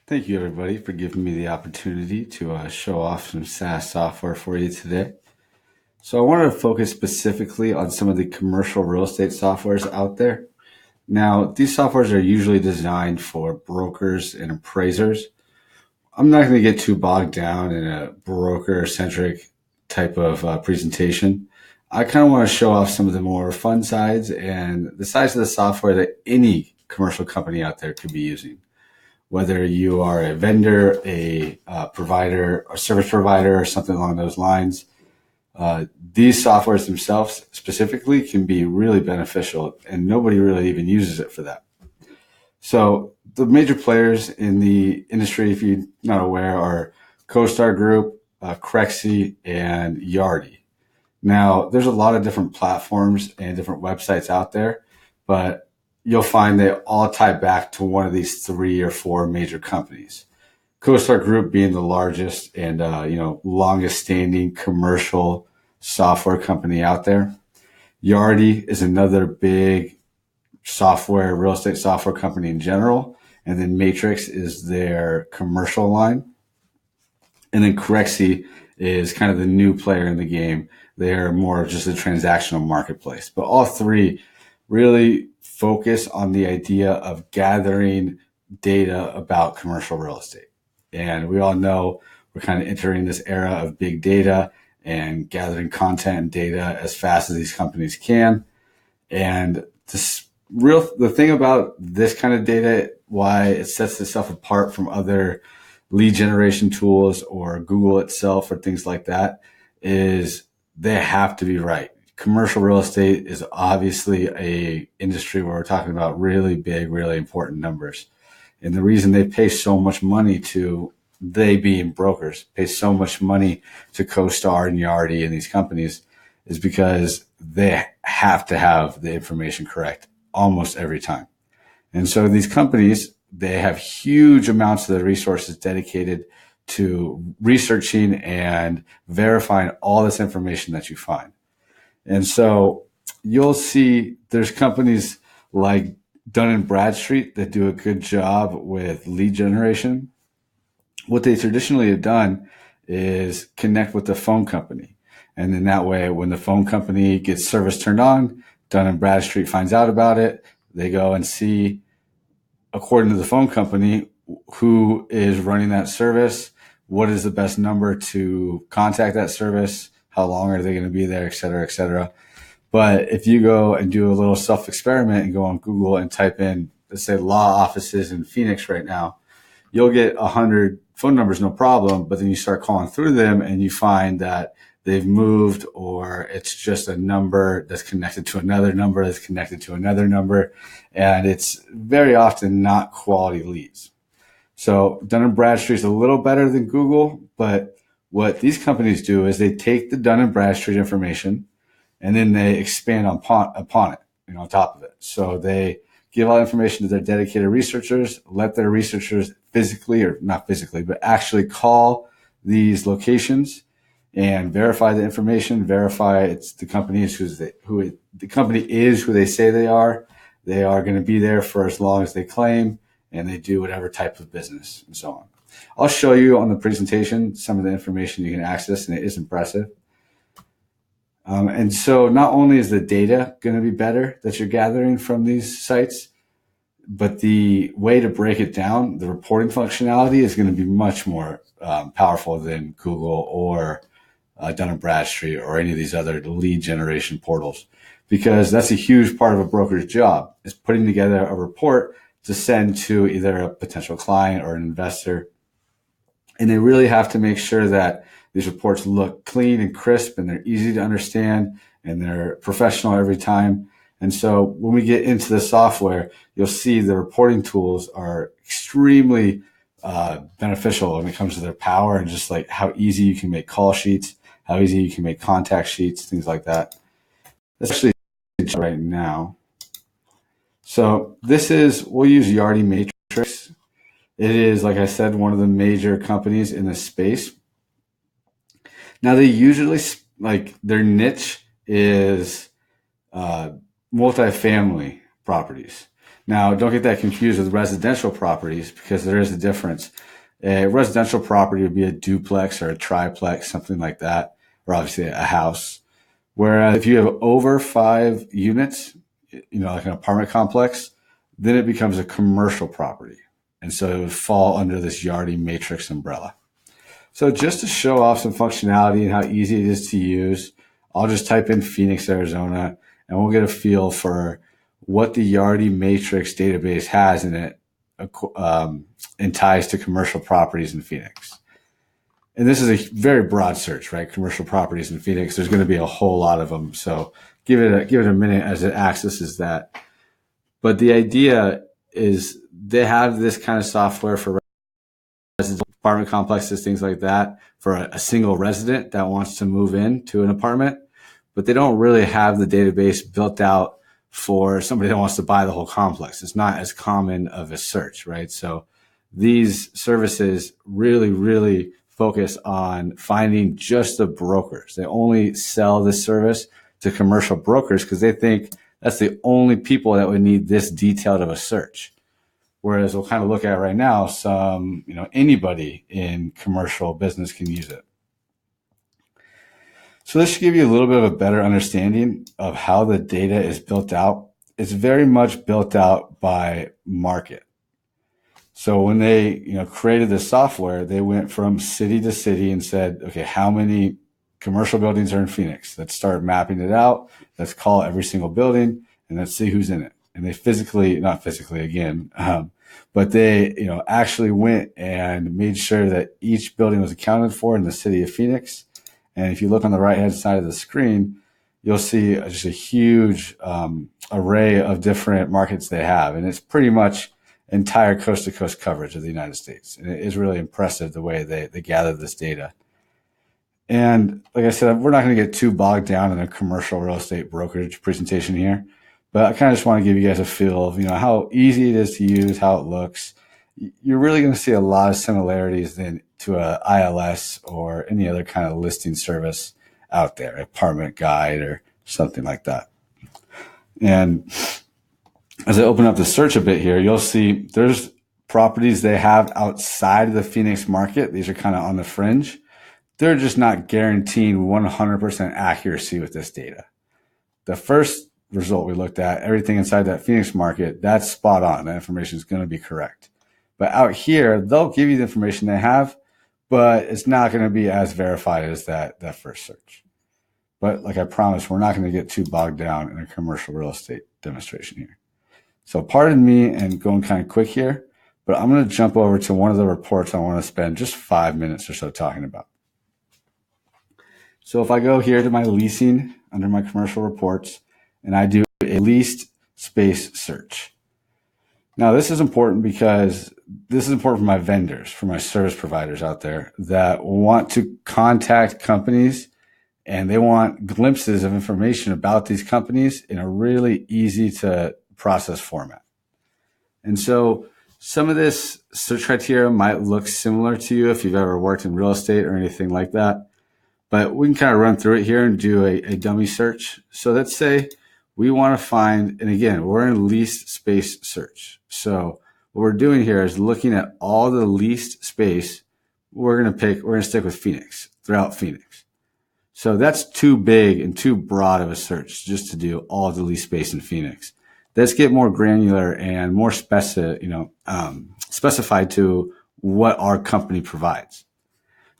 Thank you, everybody, for giving me the opportunity to show off some SaaS software for you today. So, I wanted to focus specifically on some of the commercial real estate softwares out there. Now, these softwares are usually designed for brokers and appraisers. I'm not going to get too bogged down in a broker centric type of presentation. I kind of want to show off some of the more fun sides and the sides of the software that any commercial company out there could be using, whether you are a vendor, a provider, a service provider, or something along those lines. These softwares themselves specifically can be really beneficial, and nobody really even uses it for that. So the major players in the industry, if you're not aware, are CoStar Group, Crexi, and Yardi. Now, there's a lot of different platforms and different websites out there, but you'll find they all tie back to one of these three or four major companies. CoStar Group being the largest and longest standing commercial software company out there. Yardi is another big real estate software company in general, and then Matrix is their commercial line, and then Crexi is kind of the new player in the game. They're more of just a transactional marketplace, but all three really focus on the idea of gathering data about commercial real estate. And we all know we're kind of entering this era of big data and gathering content and data as fast as these companies can. And the thing about this kind of data, why it sets itself apart from other lead generation tools or Google itself or things like that, is they have to be right. Commercial real estate is obviously a industry where we're talking about really big, really important numbers. And the reason they pay so much money to, they being brokers, pay so much money to CoStar and Yardi and these companies is because they have to have the information correct almost every time. And so these companies, they have huge amounts of their resources dedicated to researching and verifying all this information that you find. And so you'll see there's companies like Dun and Bradstreet that do a good job with lead generation. What they traditionally have done is connect with the phone company. And then that way, when the phone company gets service turned on, Dun and Bradstreet finds out about it. They go and see, according to the phone company, who is running that service, what is the best number to contact that service, how long are they going to be there, et cetera, et cetera. But if you go and do a little self-experiment and go on Google and type in, let's say, law offices in Phoenix right now, you'll get 100 phone numbers, no problem. But then you start calling through them and you find that they've moved, or it's just a number that's connected to another number that's connected to another number. And it's very often not quality leads. So Dun & Bradstreet is a little better than Google, but what these companies do is they take the Dun & Bradstreet information and then they expand upon it, on top of it. So they give all the information to their dedicated researchers, let their researchers physically, or not physically, but actually call these locations and verify the information, verify it's the company is who they say they are. They are going to be there for as long as they claim, and they do whatever type of business and so on. I'll show you on the presentation some of the information you can access, and it is impressive. And so not only is the data going to be better that you're gathering from these sites, but the way to break it down, the reporting functionality is going to be much more powerful than Google or Dun & Bradstreet or any of these other lead generation portals, because that's a huge part of a broker's job, is putting together a report to send to either a potential client or an investor. And they really have to make sure that these reports look clean and crisp and they're easy to understand and they're professional every time. And so when we get into the software, you'll see the reporting tools are extremely beneficial when it comes to their power and just like how easy you can make call sheets, how easy you can make contact sheets, things like that. Especially right now. So we'll use Yardi Matrix. It is, like I said, one of the major companies in this space. Now they usually, their niche is multifamily properties. Now, don't get that confused with residential properties because there is a difference. A residential property would be a duplex or a triplex, something like that, or obviously a house. Whereas if you have over 5 units, like an apartment complex, then it becomes a commercial property. And so it would fall under this Yardi matrix umbrella. So just to show off some functionality and how easy it is to use, I'll just type in Phoenix, Arizona, and we'll get a feel for what the Yardi matrix database has in it and ties to commercial properties in Phoenix. And this is a very broad search, right? Commercial properties in Phoenix. There's going to be a whole lot of them. So give it a minute as it accesses that. But the idea is they have this kind of software for apartment complexes, things like that, for a single resident that wants to move into an apartment. But they don't really have the database built out for somebody that wants to buy the whole complex. It's not as common of a search, right? So these services really, really focus on finding just the brokers. They only sell this service to commercial brokers because they think that's the only people that would need this detailed of a search. Whereas we'll kind of look at right now, anybody in commercial business can use it. So this should give you a little bit of a better understanding of how the data is built out. It's very much built out by market. So when they, created this software, they went from city to city and said, okay, how many commercial buildings are in Phoenix? Let's start mapping it out. Let's call every single building and let's see who's in it. And they not physically again, but they, actually went and made sure that each building was accounted for in the city of Phoenix. And if you look on the right-hand side of the screen, you'll see just a huge array of different markets they have. And it's pretty much entire coast-to-coast coverage of the United States. And it is really impressive the way they gather this data. And like I said, we're not going to get too bogged down in a commercial real estate brokerage presentation here. But I kind of just want to give you guys a feel of, how easy it is to use, how it looks. You're really going to see a lot of similarities then to a ILS or any other kind of listing service out there, Apartment Guide or something like that. And as I open up the search a bit here, you'll see there's properties they have outside of the Phoenix market. These are kind of on the fringe. They're just not guaranteeing 100% accuracy with this data. The first result we looked at, everything inside that Phoenix market, that's spot on. That information is going to be correct. But out here, they'll give you the information they have, but it's not going to be as verified as that first search. But like I promised, we're not going to get too bogged down in a commercial real estate demonstration here. So pardon me and going kind of quick here, but I'm going to jump over to one of the reports I want to spend just 5 minutes or so talking about. So if I go here to my leasing under my commercial reports and I do a leased space search. Now this is important because this is important for my vendors, for my service providers out there that want to contact companies and they want glimpses of information about these companies in a really easy to process format. And so some of this search criteria might look similar to you if you've ever worked in real estate or anything like that. But we can kind of run through it here and do a dummy search. So let's say we want to find, and again, we're in leased space search. So what we're doing here is looking at all the leased space. We're going to stick with Phoenix, throughout Phoenix. So that's too big and too broad of a search just to do all the leased space in Phoenix. Let's get more granular and more specified to what our company provides.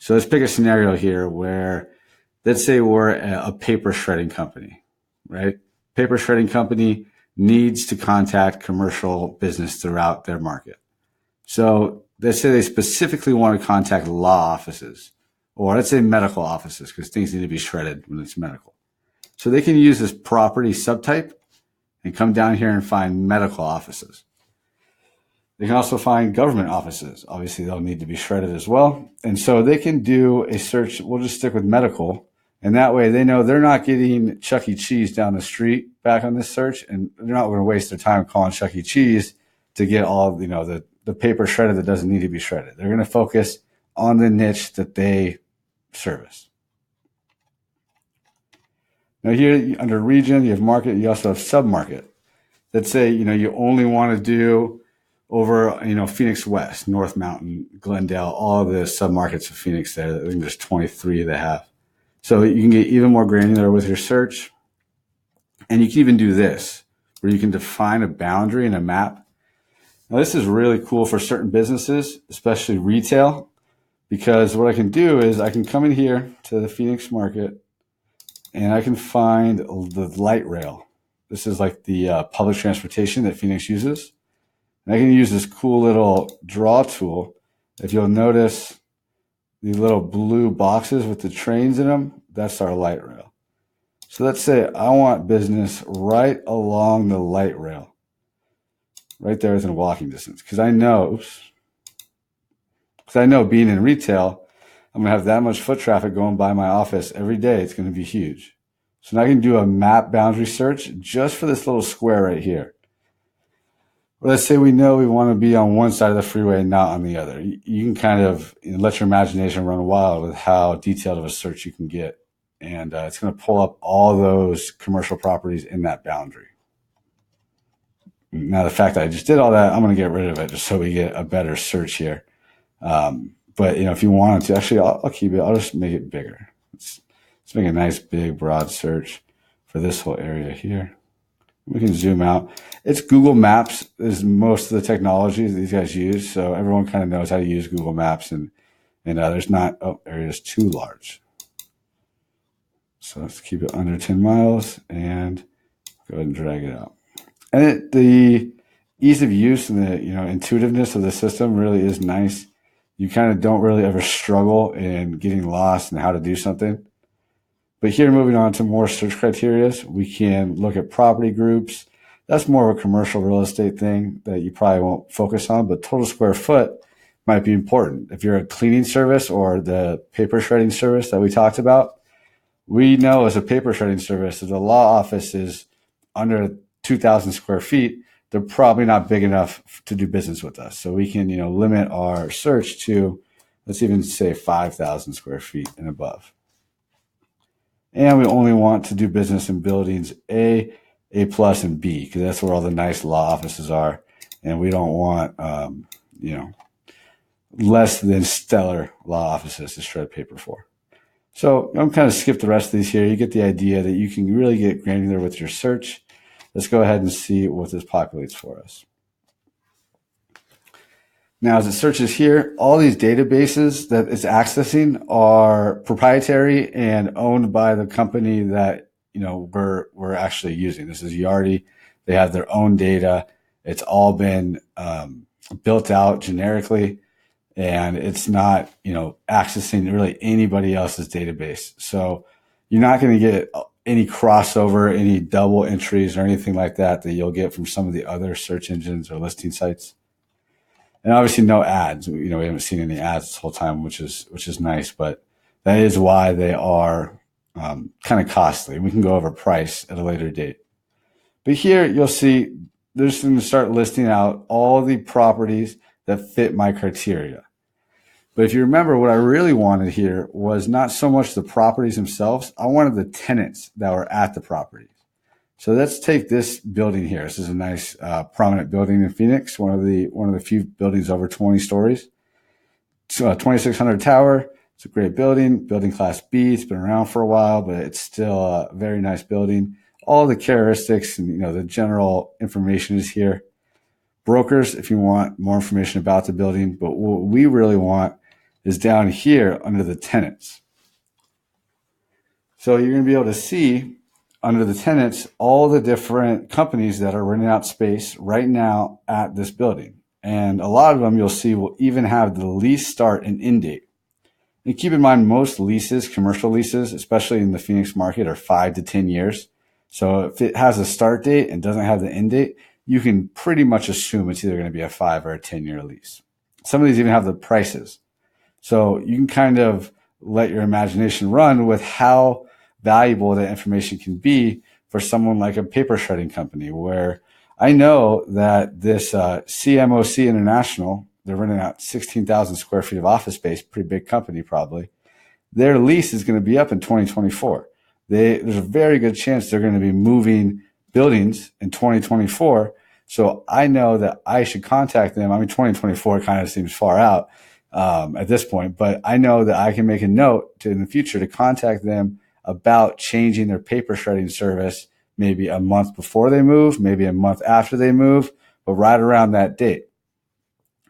So let's pick a scenario here where, let's say we're a paper shredding company, right? Paper shredding company needs to contact commercial business throughout their market. So let's say they specifically want to contact law offices, or let's say medical offices, because things need to be shredded when it's medical. So they can use this property subtype and come down here and find medical offices. They can also find government offices. Obviously, they'll need to be shredded as well. And so they can do a search. We'll just stick with medical. And that way they know they're not getting Chuck E. Cheese down the street back on this search. And they're not going to waste their time calling Chuck E. Cheese to get all, the paper shredded that doesn't need to be shredded. They're going to focus on the niche that they service. Now here under region, you have market, you also have sub-market. let's say, you only want to do over, Phoenix West, North Mountain, Glendale, all of the submarkets of Phoenix there. I think there's 23 they have. So you can get even more granular with your search. And you can even do this, where you can define a boundary in a map. Now, this is really cool for certain businesses, especially retail, because what I can do is I can come in here to the Phoenix market and I can find the light rail. This is like the public transportation that Phoenix uses. And I can use this cool little draw tool. If you'll notice the little blue boxes with the trains in them, that's our light rail. So let's say I want business right along the light rail. Right there within walking distance. Because I know being in retail, I'm going to have that much foot traffic going by my office every day. It's going to be huge. So now I can do a map boundary search just for this little square right here. Or let's say we know we want to be on one side of the freeway and not on the other. You can kind of let your imagination run wild with how detailed of a search you can get. And it's going to pull up all those commercial properties in that boundary. Now, the fact that I just did all that, I'm going to get rid of it just so we get a better search here. But, if you wanted to, actually, I'll keep it. I'll just make it bigger. Let's make a nice, big, broad search for this whole area here. We can zoom out. It's Google Maps is most of the technology that these guys use. So everyone kind of knows how to use Google Maps and there's not areas too large. So let's keep it under 10 miles and go ahead and drag it out. And the ease of use and the intuitiveness of the system really is nice. You kind of don't really ever struggle in getting lost and how to do something. But here, moving on to more search criteria, we can look at property groups. That's more of a commercial real estate thing that you probably won't focus on, but total square foot might be important. If you're a cleaning service or the paper shredding service that we talked about, we know as a paper shredding service, if the law office is under 2,000 square feet, they're probably not big enough to do business with us. So we can, limit our search to, let's even say 5,000 square feet and above. And we only want to do business in buildings A plus, and B, because that's where all the nice law offices are. And we don't want, less than stellar law offices to shred paper for. So I'm kind of skip the rest of these here. You get the idea that you can really get granular with your search. Let's go ahead and see what this populates for us. Now, as it searches here, all these databases that it's accessing are proprietary and owned by the company that we're actually using. This is Yardi. They have their own data. It's all been built out generically, and it's not accessing really anybody else's database. So you're not going to get any crossover, any double entries or anything like that you'll get from some of the other search engines or listing sites. And obviously no ads. We haven't seen any ads this whole time, which is nice, but that is why they are kind of costly. We can go over price at a later date. But here you'll see they're just going to start listing out all the properties that fit my criteria. But if you remember, what I really wanted here was not so much the properties themselves. I wanted the tenants that were at the properties. So let's take this building here. This is a nice, prominent building in Phoenix. One of the few buildings over 20 stories. It's a 2,600 tower. It's a great building class B. It's been around for a while, but it's still a very nice building. All the characteristics and the general information is here. Brokers, if you want more information about the building, but what we really want is down here under the tenants. So you're going to be able to see under the tenants all the different companies that are renting out space right now at this building. And a lot of them you'll see will even have the lease start and end date. And keep in mind, most leases, commercial leases, especially in the Phoenix market, are 5 to 10 years. So if it has a start date and doesn't have the end date, you can pretty much assume it's either going to be a 5 or a 10-year lease. Some of these even have the prices. So you can kind of let your imagination run with how valuable that information can be for someone like a paper shredding company, where I know that this CMOC International, they're renting out 16,000 square feet of office space, pretty big company probably. Their lease is going to be up in 2024. There's a very good chance they're going to be moving buildings in 2024. So I know that I should contact them. I mean, 2024 kind of seems far out at this point, but I know that I can make a note in the future to contact them about changing their paper shredding service, maybe a month before they move, maybe a month after they move, but right around that date.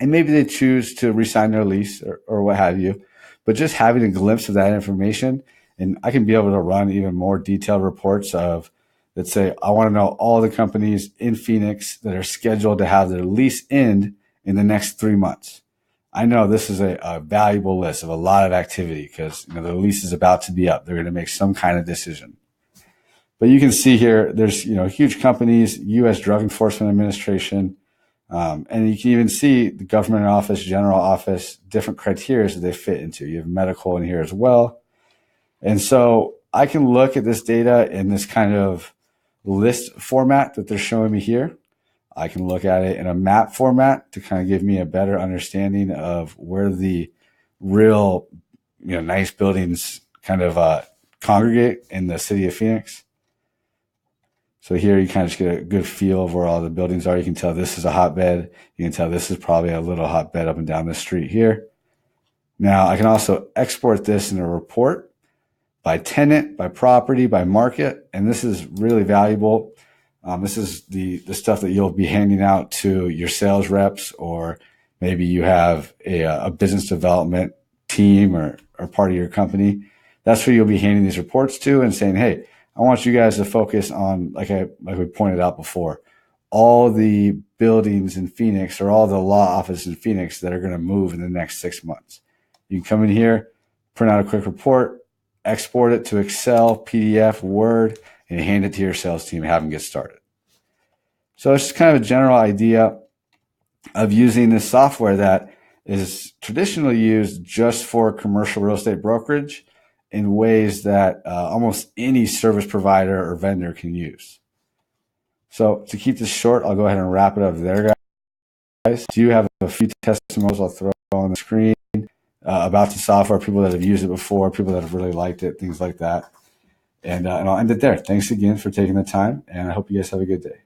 And maybe they choose to re-sign their lease or what have you. But just having a glimpse of that information, and I can be able to run even more detailed reports of, let's say, I want to know all the companies in Phoenix that are scheduled to have their lease end in the next 3 months. I know this is a valuable list of a lot of activity because the lease is about to be up. They're going to make some kind of decision. But you can see here, there's huge companies, U.S. Drug Enforcement Administration, and you can even see the government office, general office, different criteria that they fit into. You have medical in here as well. And so I can look at this data in this kind of list format that they're showing me here. I can look at it in a map format to kind of give me a better understanding of where the real, nice buildings kind of congregate in the city of Phoenix. So here you kind of just get a good feel of where all the buildings are. You can tell this is a hotbed. You can tell this is probably a little hotbed up and down the street here. Now I can also export this in a report by tenant, by property, by market. And this is really valuable. This is the stuff that you'll be handing out to your sales reps, or maybe you have a business development team or part of your company. That's where you'll be handing these reports to and saying, hey, I want you guys to focus on, like we pointed out before, all the buildings in Phoenix or all the law offices in Phoenix that are going to move in the next 6 months. You can come in here, print out a quick report, export it to Excel, PDF, Word, and hand it to your sales team and have them get started. So it's just kind of a general idea of using this software that is traditionally used just for commercial real estate brokerage in ways that almost any service provider or vendor can use. So to keep this short, I'll go ahead and wrap it up there, guys. Do you have a few testimonials I'll throw on the screen about the software, people that have used it before, people that have really liked it, things like that. And I'll end it there. Thanks again for taking the time, and I hope you guys have a good day.